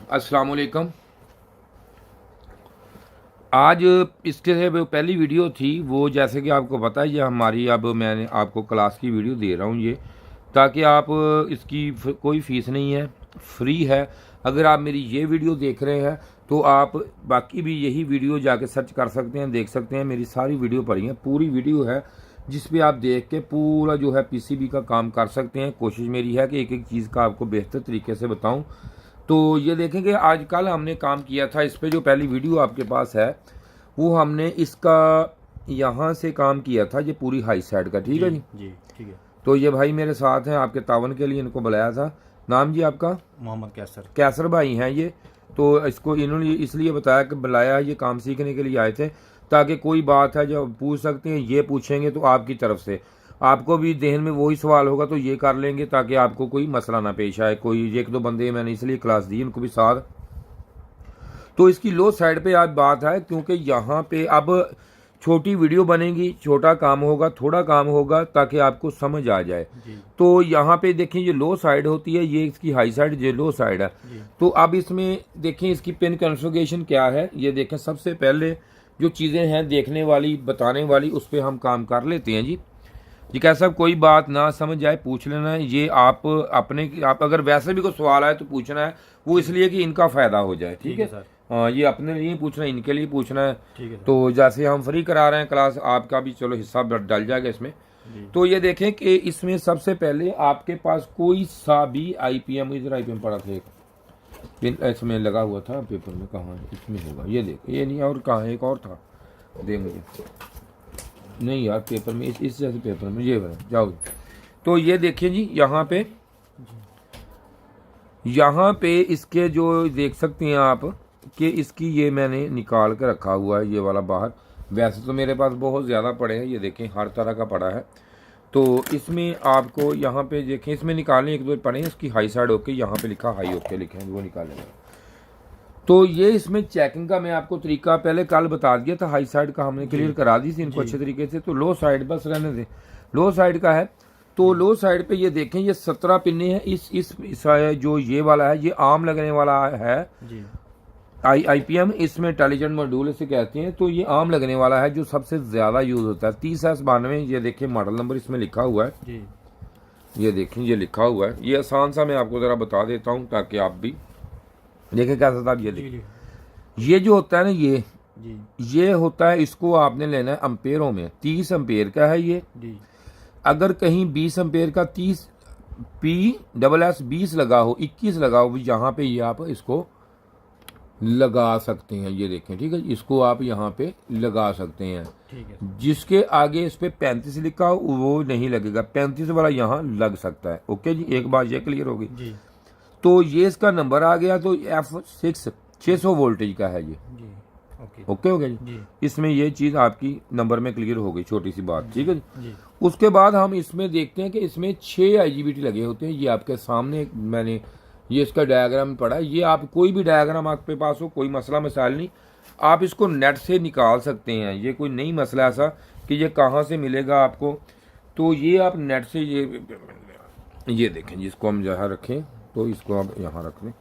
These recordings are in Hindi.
अस्सलाम वालेकुम। आज इसके से पहली वीडियो थी वो, जैसे कि आपको पता है ये हमारी, अब मैंने आपको क्लास की वीडियो दे रहा हूँ ये, ताकि आप इसकी कोई फ़ीस नहीं है, फ्री है। अगर आप मेरी ये वीडियो देख रहे हैं तो आप बाकी भी यही वीडियो जाके सर्च कर सकते हैं, देख सकते हैं। मेरी सारी वीडियो पड़ी है, पूरी वीडियो है जिस पे आप देख के पूरा जो है पीसीबी का काम कर सकते हैं। कोशिश मेरी है कि एक एक चीज़ का आपको बेहतर तरीके से बताऊं। तो ये देखें कि आज कल हमने काम किया था इस पे, जो पहली वीडियो आपके पास है वो हमने इसका यहाँ से काम किया था, ये पूरी हाई साइड का। ठीक है जी जी ठीक है। तो ये भाई मेरे साथ हैं, आपके तावन के लिए इनको बुलाया था। नाम जी आपका? मोहम्मद कैसर। कैसर भाई हैं ये। तो इसको इन्होंने इसलिए बताया कि बुलाया, ये काम सीखने के लिए आए थे, ताकि कोई बात है जो पूछ सकते हैं ये पूछेंगे तो आपकी तरफ से आपको भी जहन में वही सवाल होगा तो ये कर लेंगे, ताकि आपको कोई मसला ना पेश आए। कोई एक दो बंदे मैंने इसलिए क्लास दी उनको भी साथ। तो इसकी लो साइड पे आज बात है, क्योंकि यहाँ पे अब छोटी वीडियो बनेगी, छोटा काम होगा, थोड़ा काम होगा, ताकि आपको समझ आ जाए। तो यहाँ पे देखें ये लो साइड होती है, ये इसकी हाई साइड, ये लो साइड है। तो अब इसमें देखें इसकी पिन कॉन्फ़िगरेशन क्या है, ये देखें। सबसे पहले जो चीज़ें हैं देखने वाली, बताने वाली, उस पर हम काम कर लेते हैं जी। कैसा कोई बात ना समझ आए पूछ लेना है। ये आप अपने, आप अगर वैसे भी कोई सवाल आए तो पूछना है, वो इसलिए कि इनका फ़ायदा हो जाए। ठीक है सर। हाँ, ये अपने लिए पूछना है, इनके लिए पूछना है। ठीक है। तो जैसे हम फ्री करा रहे हैं क्लास, आपका भी चलो हिस्सा डल जाएगा इसमें। तो ये देखें कि इसमें सबसे पहले आपके पास कोई सा भी आईपीएम, इधर आईपीएम पड़ा था एक पिन इसमें लगा हुआ था पेपर में, कहाँ है? इसमें होगा, ये देखो। ये नहीं, और कहाँ है? एक और था, दे मुझे। नहीं यार, पेपर में इस जैसे पेपर में ये बना, जाओ। तो ये देखिए जी, यहाँ पे इसके जो देख सकते हैं आप कि इसकी ये मैंने निकाल के रखा हुआ है, ये वाला बाहर। वैसे तो मेरे पास बहुत ज़्यादा पड़े हैं, ये देखें हर तरह का पड़ा है। तो इसमें आपको यहाँ पे देखें, इसमें निकालने एक दो पड़े हैं, इसकी हाई साइड ओके, यहाँ पे लिखा हाई ओके लिखे हैं, वो निकालेंगे। तो ये इसमें चेकिंग का मैं आपको तरीका पहले कल बता दिया था, हाई साइड का हमने क्लियर करा दी थी इनको अच्छे तरीके से। तो लो साइड बस रहने दें, लो साइड का है। तो लो साइड पे ये देखें, ये 17 पिने हैं। इस जो ये वाला है, ये आम लगने वाला है जी। आईपीएम, इसमें इंटेलिजेंट मॉड्यूल इसे कहते हैं। तो ये आम लगने वाला है, जो सबसे ज़्यादा यूज़ होता है। 30S92 ये देखें मॉडल नंबर इसमें लिखा हुआ है जी। ये देखें ये लिखा हुआ है। ये आसान सा मैं आपको ज़रा बता देता हूँ ताकि आप भी देखें कैसा था। ये देखिए, ये जो होता है ना, ये होता है, इसको आपने लेना है अम्पेयरों में। 30 अम्पेयर का है ये जी। अगर कहीं 20 अम्पेयर का 30 PSS 20 लगा हो, 21 लगा हो, यहाँ पे ये आप इसको लगा सकते हैं। ये देखें, ठीक है, इसको आप यहाँ पे लगा सकते हैं। ठीक है। जिसके आगे इस पे 35 लिखा हो वो नहीं लगेगा, 35 वाला यहाँ लग सकता है। ओके जी, एक बार ये क्लियर होगी जी। तो ये इसका नंबर आ गया। तो F6 600 वोल्टेज का है ये जी। ओके हो गया जी। इसमें ये चीज़ आपकी नंबर में क्लियर हो गई, छोटी सी बात। ठीक है जी। उसके बाद हम इसमें देखते हैं कि इसमें 6 IGBT लगे होते हैं। ये आपके सामने मैंने ये इसका डायग्राम पढ़ा है। ये आप कोई भी डायग्राम आपके पास हो, कोई मसला मसाइल नहीं, आप इसको नेट से निकाल सकते हैं। ये कोई नहीं मसला ऐसा कि ये कहाँ से मिलेगा आपको। तो ये आप नेट से ये देखें, जिसको हम जहाँ रखें, तो इसको आप यहाँ रख लें।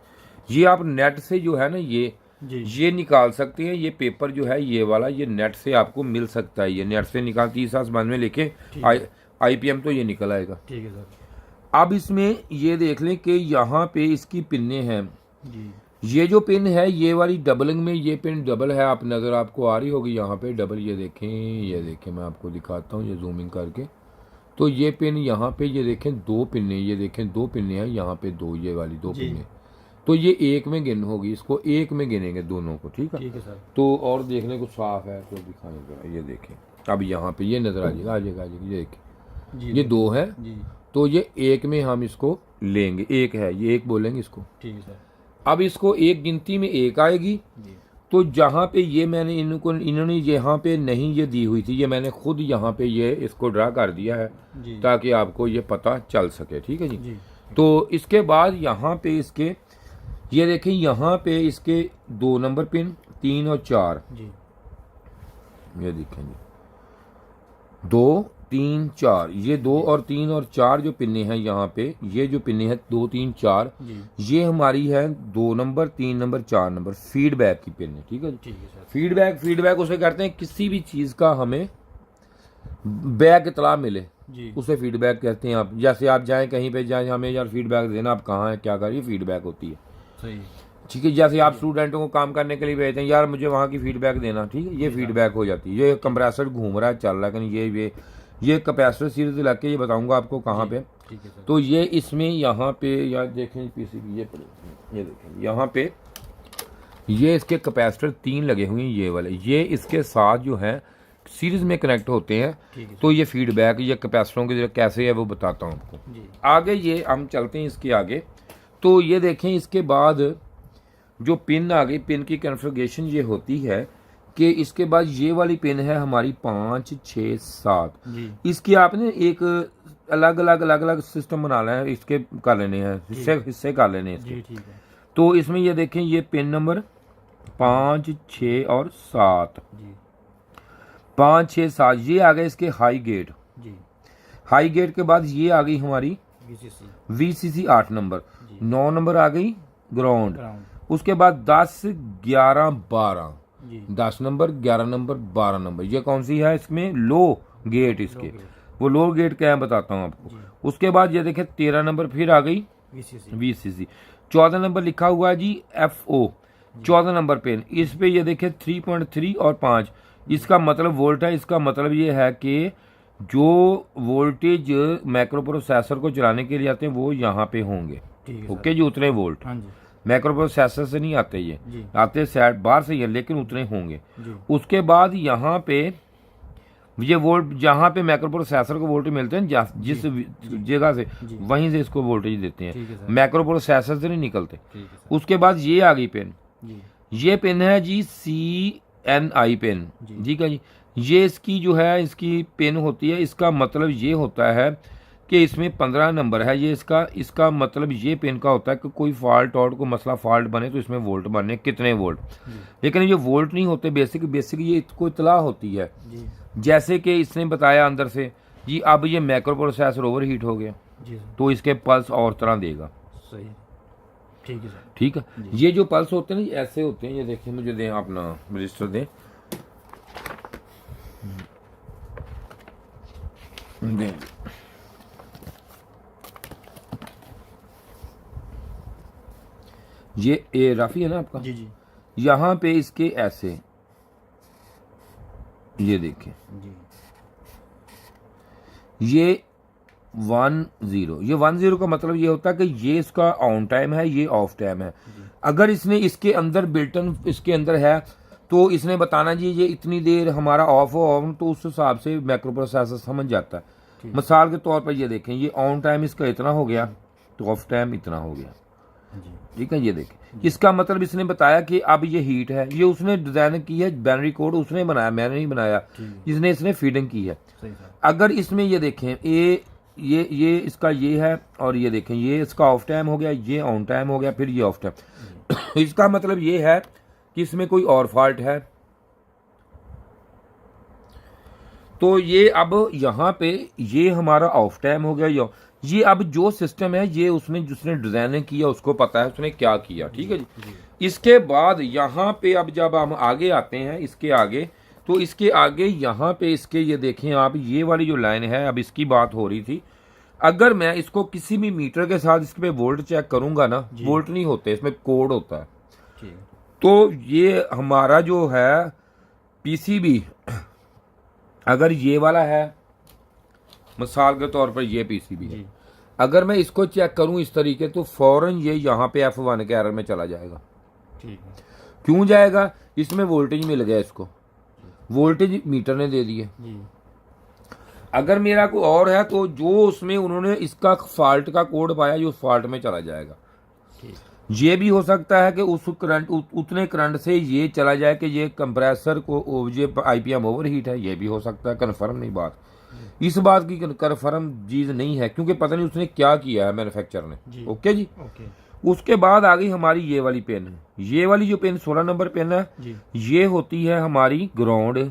ये आप नेट से जो है ना ये निकाल सकते हैं। ये पेपर जो है ये वाला, ये नेट से आपको मिल सकता है। ये नेट से निकाल 30 में लिखे IPM तो ये निकल आएगा। ठीक है सर। अब इसमें ये देख लें कि यहाँ पे इसकी पिने हैं जी। ये जो पिन है ये वाली डबलिंग में, ये पिन डबल है, आप नज़र आपको आ रही होगी यहाँ पे डबल। ये देखें मैं आपको दिखाता हूँ ये जूमिंग करके। तो ये पिन यहाँ पे ये देखें 2 पिने, ये देखें 2 पिने हैं यहाँ पे, 2 ये वाली 2 पिने। तो ये एक में गिन होगी, इसको एक में गिनेंगे दोनों को। ठीक है सर। तो और देखने को साफ है तो दिखाएंगे। ये देखें, अब यहाँ पे ये नजर आ जाएगा ये देखें, ये 2 है। तो ये एक में हम इसको लेंगे, एक है ये, एक बोलेंगे इसको। ठीक है सर। अब इसको एक गिनती में एक आएगी। तो जहाँ पे ये मैंने इन्होंने यहाँ पे नहीं ये दी हुई थी, ये मैंने खुद यहाँ पे ये इसको ड्रा कर दिया है ताकि आपको ये पता चल सके। ठीक है जी। तो इसके बाद यहाँ पे इसके ये देखें, यहाँ पे इसके 2 नंबर पिन, 3 और 4 जी। ये देखें जी, 2, 3 4, ये 2 और 3 और 4 जो पिन्ने हैं यहाँ पे, ये जो पिन्ने हैं 2 3 4, ये हमारी है 2 नंबर 3 नंबर 4 नंबर फीडबैक की पिन है। ठीक है जी। फीडबैक उसे करते हैं किसी भी चीज का हमें बैक इतला मिले उसे फीडबैक कहते हैं। आप जैसे आप जाएं कहीं पे जाएं, हमें यार फीडबैक देना, आप कहाँ हैं क्या कर रही है, फीडबैक होती है। सही, ठीक है। जैसे आप स्टूडेंटों को काम करने के लिए भेजते हैं, यार मुझे वहाँ की फीडबैक देना, ठीक है, ये फीडबैक हो जाती है। ये कंप्रेसर घूम रहा है, चल रहा है, लेकिन ये कैपेसिटर सीरीज लग के ये बताऊंगा आपको कहाँ पे। तो ये इसमें यहाँ पे यार देखें पीसीबी, ये देखें यहाँ पे ये इसके कैपेसिटर 3 लगे हुए हैं, ये वाले, ये इसके साथ जो है सीरीज में कनेक्ट होते हैं। तो ये फीडबैक ये कैपेसिटरों के कैसे है वो बताता हूँ आपको। आगे ये हम चलते हैं इसके आगे। तो ये देखें इसके बाद जो पिन आ गई, पिन की कॉन्फ़िगरेशन ये होती है कि इसके बाद ये वाली पिन है हमारी 5 6 7। इसकी आपने एक अलग अलग सिस्टम बनाना है, इसके कर लेने हैं हिस्से कर लेने हैं इसके। तो इसमें ये देखें ये पिन नंबर 5 6 और 7, 5 6 7 ये आ गए इसके हाई गेट। हाई गेट के बाद ये आ गई हमारी VCC 8 नंबर, 9 नंबर आ गई ग्राउंड। उसके बाद 10 11 12, 10 नंबर 11 नंबर 12 नंबर, ये कौन सी है इसमें लो गेट, इसके वो लो गेट क्या है बताता हूँ आपको। उसके बाद ये देखें 13 नंबर फिर आ गई VCC। 14 नंबर लिखा हुआ है जी FO, 14 नंबर पेन। इस पे ये देखें 3.3 और 5, इसका मतलब वोल्ट है। इसका मतलब ये है कि जो वोल्टेज माइक्रो प्रोसेसर को चलाने के लिए आते हैं वो यहाँ पे होंगे। ओके जी, उतने वोल्ट माइक्रो प्रोसेसर से नहीं आते, ये आते साइड बाहर से ही, लेकिन उतने होंगे। उसके बाद यहाँ पे ये वोल्ट जहाँ पे माइक्रो प्रोसेसर को वोल्टेज मिलते हैं जिस जगह से, वहीं से इसको वोल्टेज देते हैं, माइक्रो प्रोसेसर से नहीं निकलते। उसके बाद ये आ गई पेन, ये पेन है जी CNI पेन, ठीक है जी। ये इसकी जो है इसकी पेन होती है। इसका मतलब ये होता है कि इसमें 15 नंबर है ये इसका मतलब ये पेन का होता है कि कोई फॉल्ट और कोई मसला फॉल्ट बने तो इसमें वोल्ट बने, कितने वोल्ट। लेकिन ये वोल्ट नहीं होते, बेसिक ये इसको इतला होती है। जैसे कि इसने बताया अंदर से जी, अब ये माइक्रो प्रोसेसर ओवर हीट हो गया तो इसके पल्स और तरह देगा। सही, ठीक है सर, ठीक है। ये जो पल्स होते हैं ना ऐसे होते हैं, ये देखिए मुझे दें अपना रजिस्टर दें, ये राफी है ना आपका जी। यहाँ पे इसके ऐसे ये देखें ये 10, ये 10 का मतलब ये होता है कि ये इसका ऑन टाइम है, ये ऑफ टाइम है। अगर इसने इसके अंदर बिल्टन इसके अंदर है तो इसने बताना जी ये इतनी देर हमारा ऑफ हो ऑन, तो उस हिसाब से माइक्रो प्रोसेसर समझ जाता है। मिसाल के तौर पर ये देखें ये ऑन टाइम इसका इतना हो गया तो ऑफ टाइम इतना हो गया, ठीक है। ये देखें इसका मतलब इसने बताया कि अब ये हीट है, ये उसने डिजाइन की है, बाइनरी कोड उसने बनाया, मैंने नहीं बनाया, इसने फीडिंग की है। अगर इसमें ये देखें ये इसका ये है और ये देखें ये इसका ऑफ टाइम हो गया, ये ऑन टाइम हो गया, फिर ये ऑफ टाइम इसका मतलब ये है कि इसमें कोई और फॉल्ट है। तो ये अब यहाँ पे ये हमारा ऑफ टाइम हो गया, ये अब जो सिस्टम है ये उसने जिसने डिजाइन किया उसको पता है उसने क्या किया, ठीक है जी। इसके बाद यहाँ पे अब जब हम आगे आते हैं इसके आगे, तो इसके आगे यहाँ पे इसके ये देखें आप, ये वाली जो लाइन है अब इसकी बात हो रही थी। अगर मैं इसको किसी भी मीटर के साथ इस पे वोल्ट चेक करूंगा ना, वोल्ट नहीं होते, इसमें कोड होता है। तो ये हमारा जो है पीसीबी अगर ये वाला है, मिसाल के तौर पर ये पीसीबी है, अगर मैं इसको चेक करूं इस तरीके तो फौरन ये यहाँ पे F1 के एरर में चला जाएगा। ठीक है, क्यों जाएगा? इसमें वोल्टेज मिल गया, इसको वोल्टेज मीटर ने दे दिए। अगर मेरा कोई और है तो जो उसमें उन्होंने इसका फॉल्ट का कोड पाया जो फॉल्ट में चला जाएगा। ये भी हो सकता है कि उस करंट उतने करंट से ये चला जाए कि ये कंप्रेसर को ये IPM ओवर हीट है, ये भी हो सकता है। कन्फर्म नहीं बात, इस बात की कन्फर्म चीज नहीं है क्योंकि पता नहीं उसने क्या किया है मैन्युफैक्चरर ने। ओके जी, ओके। उसके बाद आ गई हमारी ये वाली पेन, ये वाली जो पेन 16 नंबर पेन है ये होती है हमारी ग्राउंड।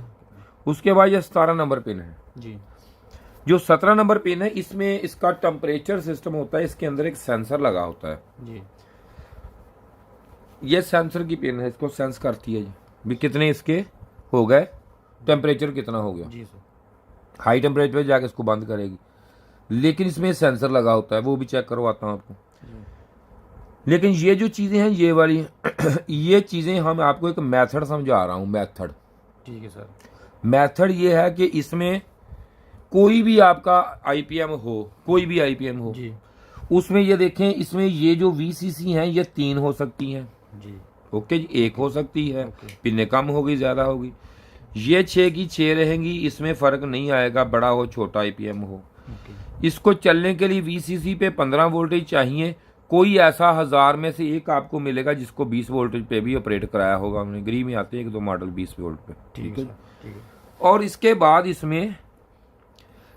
उसके बाद ये 17 नंबर पेन है जी। जो 17 नंबर पिन है इसमें इसका टेम्परेचर सिस्टम होता है, इसके अंदर एक सेंसर लगा होता है जी। ये सेंसर की पिन है, इसको सेंस करती है जी भी कितने इसके हो गए, टेम्परेचर कितना हो गया। जी सर। हाई टेम्परेचर पे जाके इसको बंद करेगी, लेकिन इसमें सेंसर लगा होता है, वो भी चेक करवाता हूँ आपको। लेकिन ये जो चीज़ें हैं ये वाली ये चीज़ें हम आपको एक मेथड समझा रहा हूँ, मेथड। ठीक है सर। मेथड ये है कि इसमें कोई भी आपका आईपीएम हो, कोई भी आईपीएम हो जी। उसमें ये देखें, इसमें ये जो वीसीसी हैं ये 3 हो सकती हैं जी। ओके जी, 1 हो सकती है, ओके। पिने कम होगी ज़्यादा होगी। ये 6 की 6 रहेंगी, इसमें फ़र्क नहीं आएगा बड़ा हो छोटा आईपीएम हो। ओके। इसको चलने के लिए वीसीसी पे 15 वोल्टेज चाहिए। कोई ऐसा 1000 में से एक आपको मिलेगा जिसको 20 वोल्टेज पे भी ऑपरेट कराया होगा, हमने गरी में आते हैं 1-2 मॉडल 20 वोल्ट पे। ठीक है। ठीक है। और इसके बाद इसमें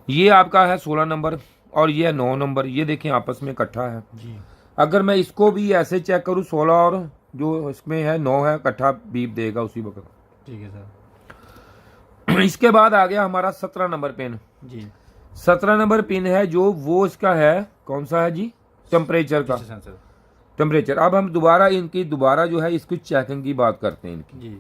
ये आपका है 16 नंबर और ये 9 नंबर, ये देखें आपस में इकट्ठा है जी। अगर मैं इसको भी ऐसे चेक करूँ 16 और जो इसमें है 9 है, इकट्ठा बीप देगा उसी वक्त। ठीक है सर। इसके बाद आ गया हमारा 17 नंबर पिन। जी। 17 नंबर पिन है जो वो इसका है, कौन सा है जी, टेम्परेचर का सेंसर। टेम्परेचर। अब हम इनकी दोबारा जो है इसकी चेकिंग की बात करते हैं। इनकी जी।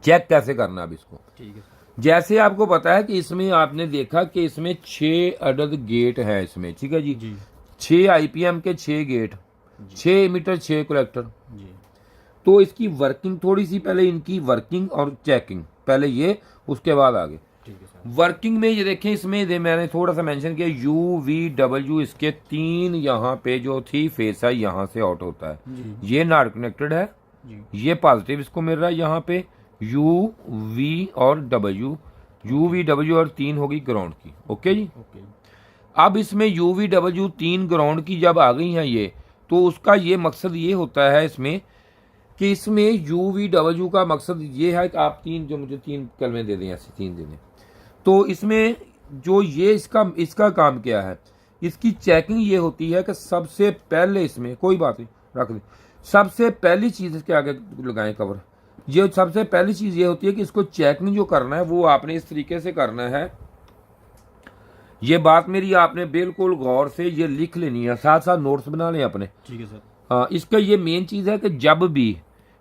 चेक कैसे करना अब इसको। ठीक है सर। जैसे आपको पता है कि इसमें आपने देखा कि इसमें 6 अदद गेट है इसमें, ठीक है जी, जी। 6 आईपीएम के 6 गेट, 6 मीटर 6 कलेक्टर। जी। तो इसकी वर्किंग थोड़ी सी पहले, इनकी वर्किंग और चेकिंग पहले ये, उसके बाद आगे। ठीक है सर। वर्किंग में ये देखें, इसमें मैंने थोड़ा सा मेंशन किया UV W, इसके 3 यहाँ पे जो थी फेस है यहाँ से आउट होता है। जी। ये नॉट कनेक्टेड है, जी। ये पॉजिटिव इसको मिल रहा है यहाँ पे UV और W, UV W और 3 होगी ग्राउंड की। ओके जी। ओके। अब इसमें UV W 3 ग्राउंड की जब आ गई हैं ये, तो उसका ये मकसद ये होता है इसमें कि इसमें UV W का मकसद ये है कि आप 3 जो मुझे 3 कलमें दे दें, ऐसे 3 दे दें। तो इसमें जो ये इसका काम क्या है, इसकी चेकिंग ये होती है कि सबसे पहले इसमें कोई बात नहीं रख दें, सबसे पहली चीज़ इसके आगे लगाएं कवर। ये सबसे पहली चीज़ ये होती है कि इसको चेकिंग जो करना है वो आपने इस तरीके से करना है। ये बात मेरी आपने बिल्कुल गौर से ये लिख लेनी है, साथ साथ नोट्स बना लें अपने। ठीक है सर। इसका ये मेन चीज़ है कि जब भी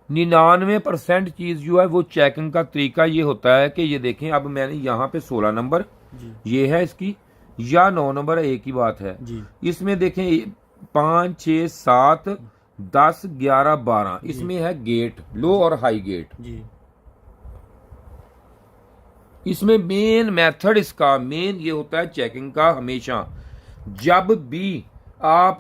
99% चीज़ जो है वो चेकिंग का तरीका ये होता है कि ये देखें, अब मैंने यहाँ पे 16 नंबर जी। ये है इसकी, या 9 नंबर, एक ही बात है जी। इसमें देखें 5 6 7 10 11 12 इसमें है गेट, लो और हाई गेट। जी। इसमें मेन मेथड इसका मेन ये होता है चेकिंग का। हमेशा जब भी आप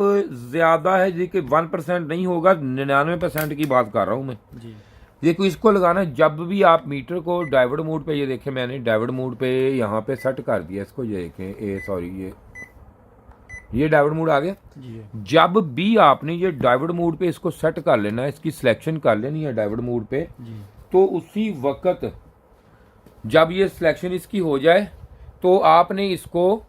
ज्यादा है जी कि 1% नहीं होगा, 99% की बात कर रहा हूं मैं जी। देखो, इसको लगाना जब भी आप मीटर को डाइवर्ट मोड पे, ये देखें मैंने डाइवर्ट मोड पे यहाँ पे सेट कर दिया इसको, ये देखें ये डाइवर्ट मोड आ गया जी। जब भी आपने ये डाइवर्ट मोड पे इसको सेट कर लेना है, इसकी सिलेक्शन कर लेनी है डाइवर्ट मोड पे, जी। तो उसी वक्त जब ये सिलेक्शन इसकी हो जाए तो आपने इसको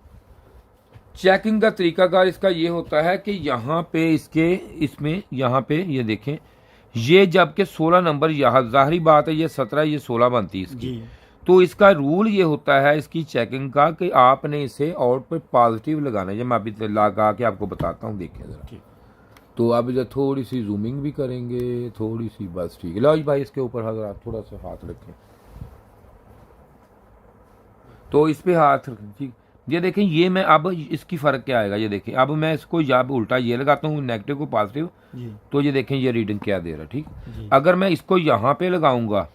चेकिंग का तरीकाकार इसका ये होता है कि यहाँ पे इसमें यहाँ पे ये देखें, ये जबकि 16 नंबर यहाँ, जाहिर बात है ये 17 ये 16 बनती है इसकी। जी। तो इसका रूल ये होता है इसकी चेकिंग का कि आपने इसे आउट पे पॉजिटिव लगाना है। जब मैं अभी लगा के आपको बताता हूँ, देखिए जरा। तो अब इधर थोड़ी सी जूमिंग भी करेंगे, थोड़ी सी, बस ठीक है। लो भाई इसके ऊपर हजरात थोड़ा सा हाथ रखें, तो इस पे हाथ रखें, ठीक। ये देखें, ये मैं अब इसकी फ़र्क क्या आएगा, ये देखें अब मैं इसको जब उल्टा ये लगाता हूँ नेगेटिव को पॉजिटिव, तो ये देखें ये रीडिंग क्या दे रहा है, ठीक। अगर मैं इसको यहाँ पे लगाऊंगा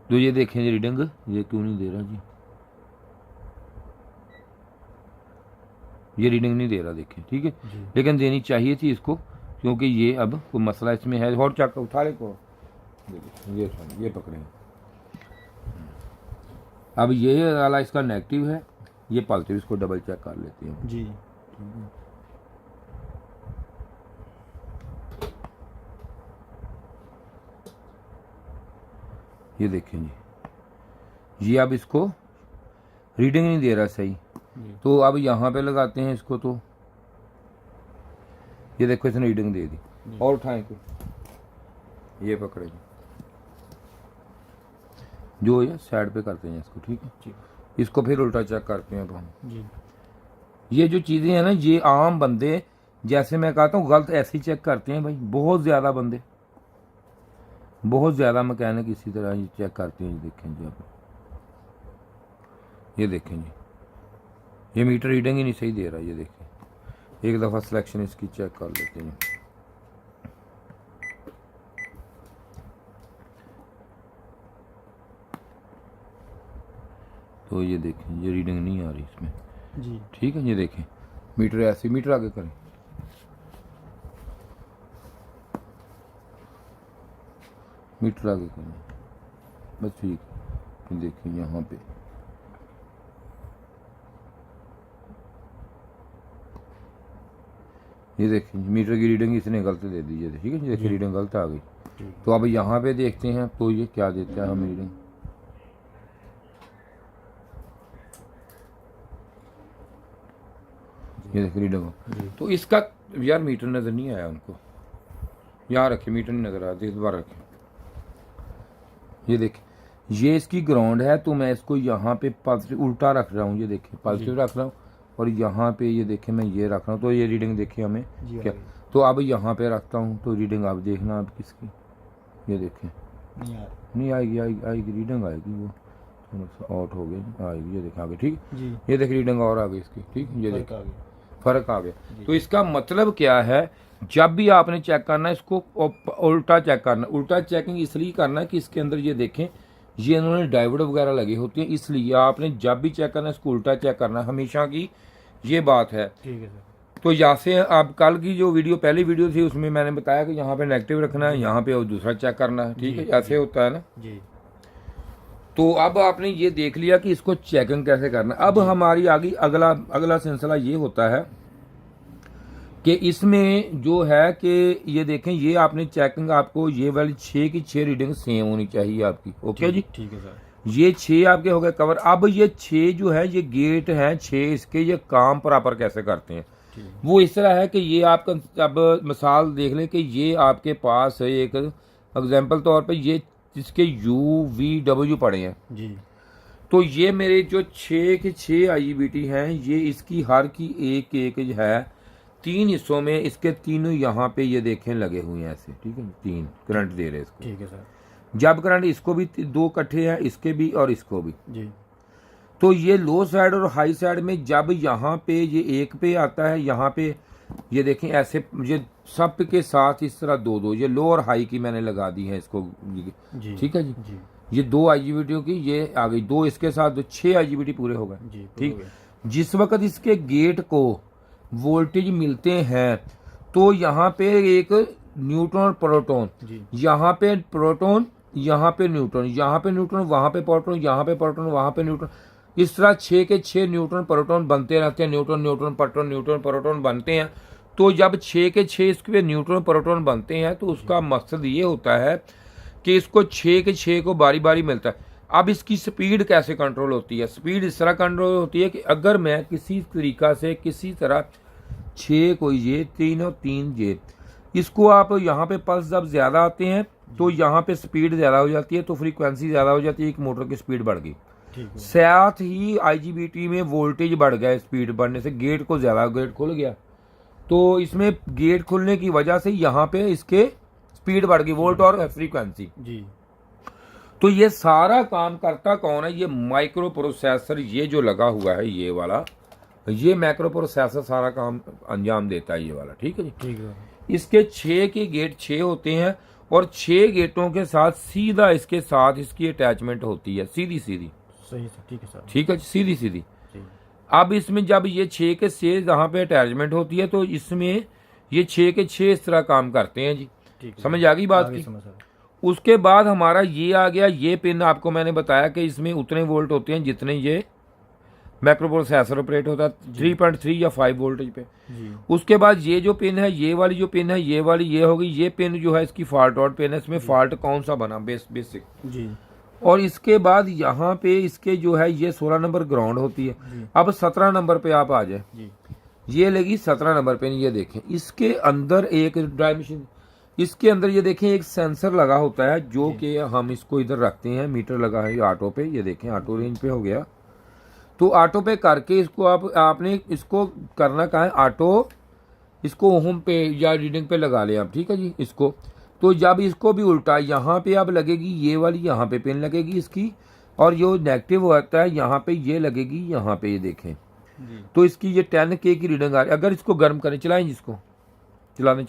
तो ये देखें ये रीडिंग ये क्यों नहीं दे रहा जी, ये रीडिंग नहीं दे रहा, देखें, ठीक है। लेकिन देनी चाहिए थी इसको, क्योंकि ये अब कोई मसला इसमें है। और चक्कर उठा ले को, ये पकड़े, अब ये वाला इसका नेगेटिव है, ये पॉजिटिव, इसको डबल चेक कर लेते हैं जी। ये देखें जी, ये अब इसको रीडिंग नहीं दे रहा सही, तो अब यहाँ पे लगाते हैं इसको, तो ये देखो इसने रीडिंग दे दी। और उठाएं को, ये पकड़े जो है साइड पे करते हैं इसको, ठीक है। ठीक इसको फिर उल्टा चेक करते हैं अब हम। जी। ये जो चीज़ें हैं ना, ये आम बंदे, जैसे मैं कहता हूँ, गलत ऐसे ही चेक करते हैं भाई। बहुत ज़्यादा बंदे, बहुत ज़्यादा मैकेनिक इसी तरह ये चेक करते हैं। ये देखें जी आप, ये देखें जी, ये मीटर रीडिंग ही नहीं सही दे रहा। ये देखें, एक दफ़ा सिलेक्शन इसकी चेक कर लेते हैं। तो ये देखें, ये रीडिंग नहीं आ रही इसमें जी। ठीक है। ये देखें, मीटर ऐसे, मीटर आगे करें, मीटर आगे करें, बस ठीक है। देखें यहाँ पे ये देखें, मीटर की रीडिंग इसने गलत दे दी है, ठीक है। ये देखिए रीडिंग गलत आ गई। तो अब यहाँ पे देखते हैं तो ये क्या देता है हमें रीडिंग। ये देखिए रीडिंग, तो इसका यार मीटर नज़र नहीं आया उनको। यहाँ रखे, मीटर नहीं नज़र आया, दोबारा रखें। ये देखें, ये इसकी ग्राउंड है, तो मैं इसको यहाँ पे पॉजिटिव उल्टा रख रहा हूँ। ये देखिए पॉजिटिव रख रहा हूँ, और यहाँ पे ये देखें मैं ये रख रहा हूँ। तो ये रीडिंग देखिए हमें क्या, तो अब यहाँ पे रखता हूँ तो रीडिंग आप देखना अब किसकी, ये देखें नहीं आएगी, आएगी रीडिंग आएगी, वो थोड़ा सा आउट हो गई, आएगी। ये देखें आगे, ठीक। ये देख रीडिंग और आ गई इसकी, ठीक। ये देख फर्क आ गया। तो इसका मतलब क्या है, जब भी आपने चेक करना है इसको उल्टा चेक करना। उल्टा चेकिंग इसलिए करना है कि इसके अंदर ये देखें, ये इन्होंने डायोड वगैरह लगी होती हैं, इसलिए आपने जब भी चेक करना है इसको उल्टा चेक करना है हमेशा की, ये बात है। ठीक है सर। तो यहाँ से आप कल की जो वीडियो, पहली वीडियो थी, उसमें मैंने बताया कि यहाँ पे नेगेटिव रखना है, यहाँ पे और दूसरा चेक करना है, ठीक है। ऐसे होता है ना जी। तो अब आपने ये देख लिया कि इसको चेकिंग कैसे करना है। अब हमारी आगे अगला सिलसिला ये होता है कि इसमें जो है कि ये देखें, ये आपने चेकिंग, आपको ये वाली 6 की 6 रीडिंग सेम होनी चाहिए आपकी, ओके जी। ठीक है सर। ये 6 आपके हो गए कवर। अब ये 6 जो है, ये गेट हैं 6, इसके ये काम प्रॉपर कैसे करते हैं, वो इस तरह है कि ये आपका, अब मिसाल देख लें कि ये आपके पास है, एक एग्जाम्पल तौर पे ये जिसके UVW पड़े हैं जी, तो ये मेरे जो 6 के 6 IGBT हैं, ये इसकी हर की एक एक जो है 3 हिस्सों में, इसके तीनों यहाँ पे ये देखें लगे हुए हैं ऐसे, ठीक है। 3 करंट दे रहे हैं इसको, ठीक है सर। जब करंट इसको भी 2 इकट्ठे हैं, इसके भी और इसको भी, जी। तो ये लो साइड और हाई साइड में जब यहाँ पे ये एक पे आता है, यहाँ पे ये देखें ऐसे, ये सब के साथ इस तरह 2-2, ये लो और हाई की मैंने लगा दी है इसको, ठीक है जी। ये 2 IGBT की ये आ गई, 2 इसके साथ 6 IGBT पूरे हो गए, ठीक। जिस वक्त इसके गेट को वोल्टेज मिलते हैं तो यहाँ पे एक न्यूट्रॉन और प्रोटॉन, यहाँ पे प्रोटॉन, यहाँ पे न्यूट्रॉन, यहाँ पे न्यूट्रॉन, वहाँ पे प्रोटॉन, यहाँ पे प्रोटॉन, वहाँ पे न्यूट्रॉन, इस तरह 6 के 6 न्यूट्रॉन प्रोटॉन बनते रहते हैं। Neutron neutron proton neutron proton बनते हैं। तो जब 6 के 6 इसके न्यूट्रॉन प्रोटॉन बनते हैं तो उसका मकसद ये होता है कि इसको 6 के 6 को बारी बारी मिलता है। अब इसकी स्पीड कैसे कंट्रोल होती है, स्पीड इस तरह कंट्रोल होती है कि अगर मैं किसी तरीका से किसी तरह 6 को ये 3 और 3 ये, इसको आप यहाँ पे पल्स जब ज़्यादा आते हैं तो यहाँ पे स्पीड ज़्यादा हो जाती है, तो फ्रीक्वेंसी ज़्यादा हो जाती है, एक मोटर की स्पीड बढ़ गई, साथ ही IGBT में वोल्टेज बढ़ गया। स्पीड बढ़ने से गेट को ज़्यादा, गेट खुल गया, तो इसमें गेट खुलने की वजह से यहाँ पे इसके स्पीड बढ़ गई, वोल्ट और फ्रीक्वेंसी जी। तो ये सारा काम करता कौन है, ये माइक्रो प्रोसेसर, ये जो लगा हुआ है ये वाला, ये माइक्रो प्रोसेसर सारा काम अंजाम देता है ये वाला, ठीक है जी। ठीक है। इसके 6 के गेट 6 होते हैं और 6 गेटों के साथ सीधा इसके साथ इसकी अटैचमेंट होती है, सीधी सीधी। सही सर, ठीक है सर, ठीक है, सीधी सीधी। अब इसमें जब ये 6 के 6 जहाँ पे अटैचमेंट होती है तो इसमें ये 6 के 6 इस तरह काम करते हैं जी। समझ आ गई बात की। उसके बाद हमारा ये आ गया, ये पिन आपको मैंने बताया कि इसमें उतने वोल्ट होते हैं जितने ये माइक्रो प्रोसेसर ऑपरेट होता है 3.3 या 5 वोल्टेज पे। उसके बाद ये जो पिन है, ये वाली जो पिन है, ये वाली ये होगी, ये पिन जो है इसकी फॉल्ट आउट पिन है। इसमें फॉल्ट कौन सा बना, बेसिक जी। और इसके बाद यहाँ पे इसके जो है ये 16 नंबर ग्राउंड होती है। अब 17 नंबर पे आप आ जाए, ये लगी 17 नंबर पिन। ये देखें इसके अंदर एक ड्राई मशीन, इसके अंदर ये देखें एक सेंसर लगा होता है जो कि हम इसको इधर रखते हैं, मीटर लगा है ये ऑटो पे, ये देखें ऑटो रेंज पे हो गया। तो ऑटो पे करके इसको आपने इसको करना कहाँ है, ऑटो इसको होम पे या रीडिंग पे लगा लें आप, ठीक है जी। इसको तो जब इसको भी उल्टा यहाँ पे अब लगेगी ये वाली, यहाँ पे पिन लगेगी इसकी, और जो नेगेटिव होता है यहाँ पे ये लगेगी यहाँ पे, ये देखें। तो इसकी ये 10K की रीडिंग आ रही है। अगर इसको गर्म करें, चलाएं जिसको, चला दें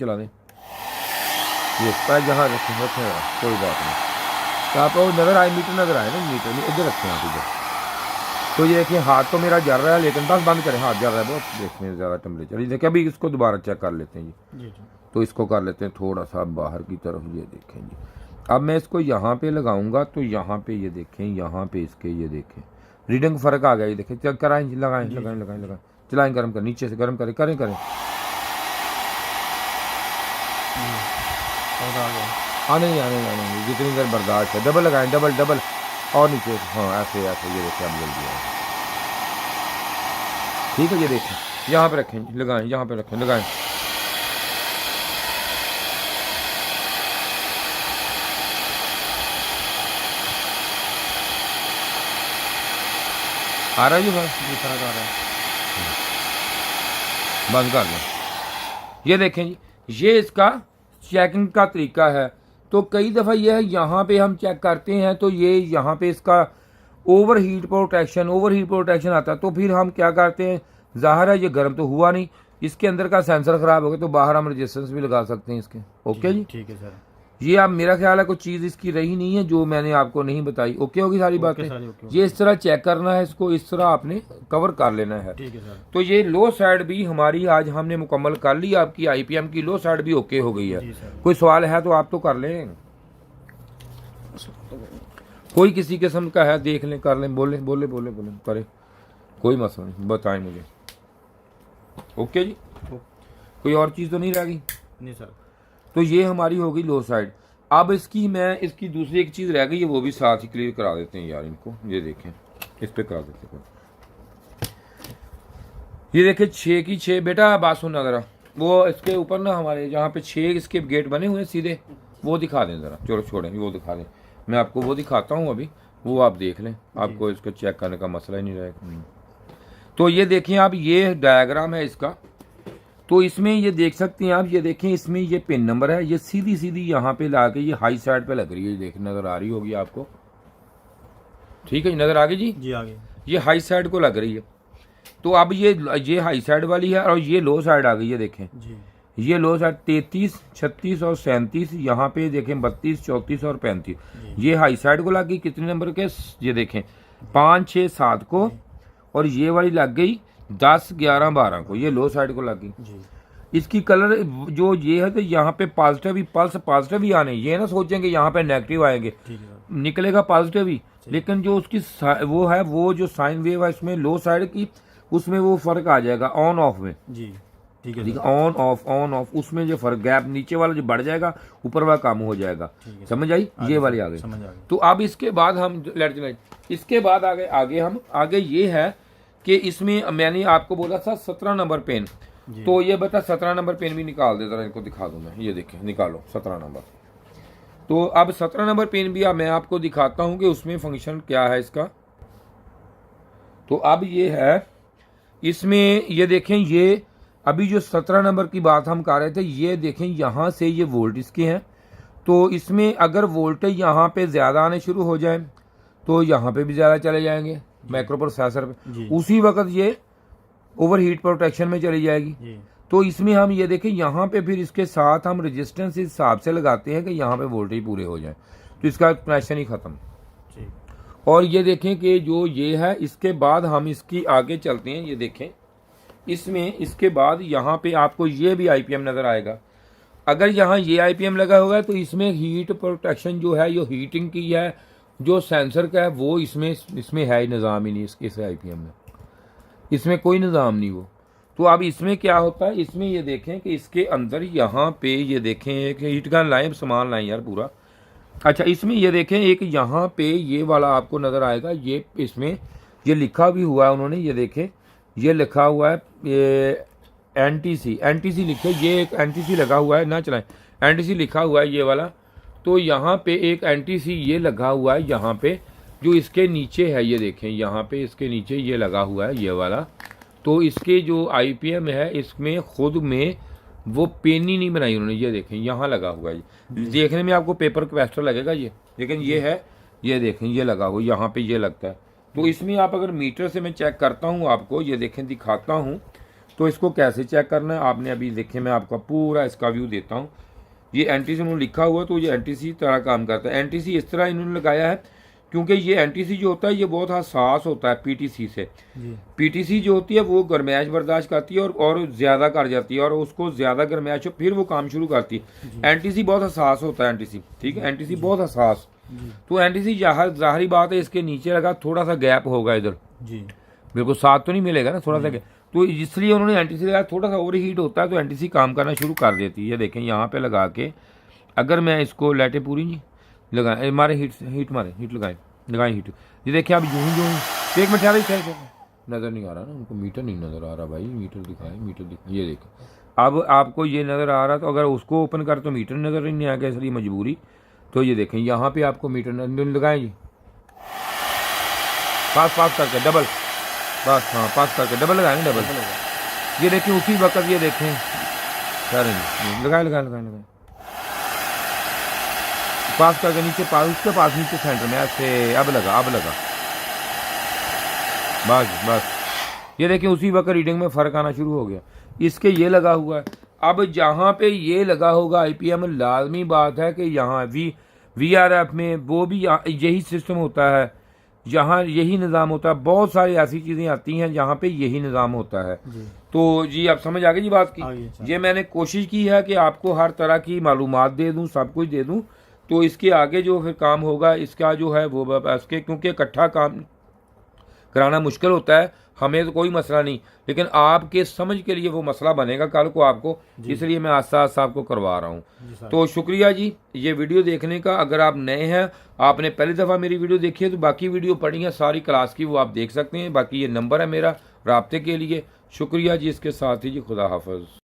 ये पैर जहाँ रखें कोई बात नहीं। तो आप नज़र आए, मीटर नज़र आए ना, मीटर में इधर रखें आप इधर। तो ये देखिए हाथ तो मेरा जल रहा है, लेकिन बस बंद करें, हाथ जल रहा है बहुत, देखने ज़्यादा टेम्परेचर। ये देखिए अभी इसको दोबारा चेक कर लेते हैं जी। तो इसको कर लेते हैं थोड़ा सा बाहर की तरफ, ये देखें जी। अब मैं इसको यहाँ पे लगाऊंगा तो यहाँ पे ये देखें, यहाँ पे इसके ये देखें रीडिंग फ़र्क आ गया, ये देखें। चेक कराएं, लगाएं, चलाएं, गर्म करें, नीचे से गर्म करें। आने नहीं, जितनी देर बर्दाश्त है। डबल लगाएं, डबल और नीचे, हाँ ऐसे ये देखें अब जल्दी आए, ठीक है। ये देखें यहाँ पे रखें, लगाएं, यहाँ पे रखें, लगाएं। आ रहा है जी बस, ये फर्क आ रहा है, बंद कर दें। ये देखें जी, ये इसका चेकिंग का तरीका है। तो कई दफ़ा ये है यहाँ पे हम चेक करते हैं तो ये यहाँ पे इसका ओवर हीट प्रोटेक्शन आता है। तो फिर हम क्या करते हैं, ज़ाहिर है ये गर्म तो हुआ नहीं, इसके अंदर का सेंसर ख़राब हो गया, तो बाहर हम रेजिस्टेंस भी लगा सकते हैं इसके। ओके जी, ठीक है सर। ये अब मेरा ख्याल है कोई चीज़ इसकी रही नहीं है जो मैंने आपको नहीं बताई। ओके होगी सारी बातें। ये इस तरह चेक करना है इसको, इस तरह आपने कवर कर लेना है, ठीक है सर। तो ये लो साइड भी हमारी आज हमने मुकम्मल कर ली। आपकी IPM की लो साइड भी ओके हो गई है। कोई सवाल है तो आप तो कर लें, कोई किसी किस्म का है देख लें, कर लें, बोले करें, कोई मसला नहीं, बताएं मुझे। ओके जी, कोई और चीज़ तो नहीं रह गई? नहीं सर। तो ये हमारी होगी लो साइड। अब इसकी दूसरी एक चीज़ रह गई है, वो भी साथ ही क्लियर करा देते हैं यार इनको। ये देखें, इस पे करा देते हैं। ये देखें 6 की 6, बेटा बात सुनना ज़रा, वो इसके ऊपर ना हमारे जहाँ पे 6 इसके गेट बने हुए हैं सीधे, वो दिखा दें ज़रा। चलो छोड़ें, वो दिखा दें, मैं आपको वो दिखाता हूँ अभी, वो आप देख लें, आपको इसको चेक करने का मसला ही नहीं रहेगा। तो ये देखें आप, ये डायग्राम है इसका। तो इसमें ये देख सकते हैं आप, ये देखें इसमें ये पिन नंबर है, ये सीधी यहाँ पे ला के ये हाई साइड पे लग रही है, देख नज़र आ रही होगी आपको, ठीक है, नज़र आ गई जी, आ गई। ये हाई साइड को लग रही है। तो अब ये हाई साइड वाली है और ये लो साइड आ गई है, देखें जी। ये लो साइड 33, 36 और 37, यहाँ पे देखें 32, 34 और 35, ये हाई साइड को लग गई। कितने नंबर के, ये देखें 5, 6, 7 को, और ये वाली लग गई 10, 11, 12 को, ये लो साइड को लग गई। इसकी कलर जो ये है, तो यहाँ पे पॉजिटिव ही, पल्स पॉजिटिव ही आने, ये ना सोचेंगे यहाँ पे नेगेटिव आएंगे, निकलेगा पॉजिटिव ही। लेकिन जो उसकी वो है, वो जो साइन वेव है इसमें लो साइड की, उसमें वो फर्क आ जाएगा ऑन ऑफ में जी, ठीक है। ऑन ऑफ उसमें जो फर्क गैप नीचे वाला जो बढ़ जाएगा, ऊपर वाला कम हो जाएगा। समझ आई? ये वाली आ गई। तो अब इसके बाद हम इसके बाद आगे हम ये है कि इसमें मैंने आपको बोला था 17 नंबर पेन, तो ये बता 17 नंबर पेन भी निकाल दे, जरा इनको दिखा दूं मैं। ये देखें, निकालो 17 नंबर। तो अब 17 नंबर पेन भी मैं आपको दिखाता हूं कि उसमें फंक्शन क्या है इसका। तो अब ये है, इसमें ये देखें, ये अभी जो 17 नंबर की बात हम कर रहे थे, ये देखें यहाँ से ये वोल्ट इसके हैं। तो इसमें अगर वोल्टेज यहाँ पे ज़्यादा आने शुरू हो जाए तो यहाँ पे भी ज़्यादा चले जाएंगे माइक्रो प्रोसेसर पे, उसी वक्त ये ओवर हीट प्रोटेक्शन में चली जाएगी। तो इसमें हम ये देखें, यहाँ पे फिर इसके साथ हम रेजिस्टेंस इस हिसाब से लगाते हैं कि यहाँ पे वोल्टेज पूरे हो जाए, तो इसका कनेक्शन ही ख़त्म। और ये देखें कि जो ये है, इसके बाद हम इसकी आगे चलते हैं। ये देखें, इसमें इसके बाद यहाँ पे आपको ये भी IPM नज़र आएगा। अगर यहाँ ये IPM लगा हुआ है तो इसमें हीट प्रोटेक्शन जो है, ये हीटिंग की है, जो सेंसर का है, वो इसमें है ही निज़ाम ही नहीं। इस IPM में इसमें कोई निज़ाम नहीं वो। तो अब इसमें क्या होता है, इसमें ये देखें कि इसके अंदर यहाँ पे ये देखें एक हीट गन लाएँ, सामान लाएँ यार पूरा। अच्छा, इसमें ये देखें एक यहाँ पे ये वाला आपको नज़र आएगा, ये इसमें ये लिखा भी हुआ है उन्होंने, ये देखें ये लिखा हुआ है, ये NTC लिखे, ये एक NTC लगा हुआ है, ना चलाएं, NTC लिखा हुआ है ये वाला। तो यहाँ पे एक NTC ये लगा हुआ है यहाँ पे, जो इसके नीचे है, ये देखें यहाँ पे इसके नीचे ये लगा हुआ है ये वाला। तो इसके जो IPM है इसमें खुद में वो पेनी नहीं बनाई उन्होंने, ये देखें यहाँ लगा हुआ है। देखने में आपको पेपर कैपेसिटर लगेगा ये, लेकिन ये है, ये देखें ये लगा हुआ यहाँ पे ये लगता है। तो इसमें आप अगर मीटर से मैं चेक करता हूँ आपको, ये देखें दिखाता हूँ। तो इसको कैसे चेक करना है आपने अभी देखें, मैं आपको पूरा इसका व्यू देता हूँ। ये NTC उन्होंने लिखा हुआ, तो ये NTC तरह काम करता है। NTC इस तरह इन्होंने लगाया है क्योंकि ये NTC जो होता है ये बहुत हसास होता है PTC से। PTC जो होती है वो गर्माइश बर्दाश्त करती है और ज़्यादा कर जाती है, और उसको ज़्यादा गर्माइश हो फिर वो काम शुरू करती है। NTC बहुत हसास होता है NTC, ठीक है, NTC बहुत हसास। तो NTC ज़ाहिरी बात है इसके नीचे लगा, थोड़ा सा गैप होगा इधर जी, बिल्कुल साथ तो नहीं मिलेगा ना, थोड़ा सा गैप। तो इसलिए उन्होंने NTC लगाया, थोड़ा सा ओवर हीट होता है तो NTC काम करना शुरू कर देती है। ये देखें यहाँ पे लगा के, अगर मैं इसको लाइटें पूरी नहीं लगाएं, मारे हीट मारे, हीट लगाएं हीट। ये देखिए अब यूं ही एक मिनट आ रही नज़र नहीं आ रहा ना उनको, मीटर नहीं नज़र आ रहा भाई, मीटर दिखाएं। ये देखो अब आपको ये नज़र आ रहा, तो अगर उसको ओपन कर तो मीटर नज़र नहीं आएगा, इसलिए मजबूरी। तो ये देखें यहाँ पे आपको मीटर लगाएं जी, पास करके डबल, बस हाँ पास करके डबल लगाएंगे, डबल। ये देखें उसी वक्त, ये देखें लगाए पास करके नीचे पास, उसके पास नीचे सेंटर में ऐसे, अब लगा बस। ये देखिए उसी वक्त रीडिंग में फ़र्क आना शुरू हो गया। इसके ये लगा हुआ है। अब जहाँ पे ये लगा होगा IPM, लाजमी बात है कि यहाँ VRF में वो भी यही सिस्टम होता है, यहाँ यही निज़ाम होता है। बहुत सारी ऐसी चीज़ें आती हैं जहाँ पे यही निज़ाम होता है। तो जी आप समझ आ गई जी बात की। ये मैंने कोशिश की है कि आपको हर तरह की मालूमात दे दूँ, सब कुछ दे दूँ। तो इसके आगे जो फिर काम होगा इसका जो है वो इसके, क्योंकि इकट्ठा काम कराना मुश्किल होता है, हमें तो कोई मसला नहीं, लेकिन आपके समझ के लिए वो मसला बनेगा कल को आपको, इसलिए मैं आस्ता आस्ता आपको करवा रहा हूँ। तो शुक्रिया जी ये वीडियो देखने का। अगर आप नए हैं, आपने पहली दफ़ा मेरी वीडियो देखी है, तो बाकी वीडियो पड़ी है सारी क्लास की, वो आप देख सकते हैं। बाकी ये नंबर है मेरा राब्ते के लिए। शुक्रिया जी, इसके साथ ही जी खुदा हाफिज़।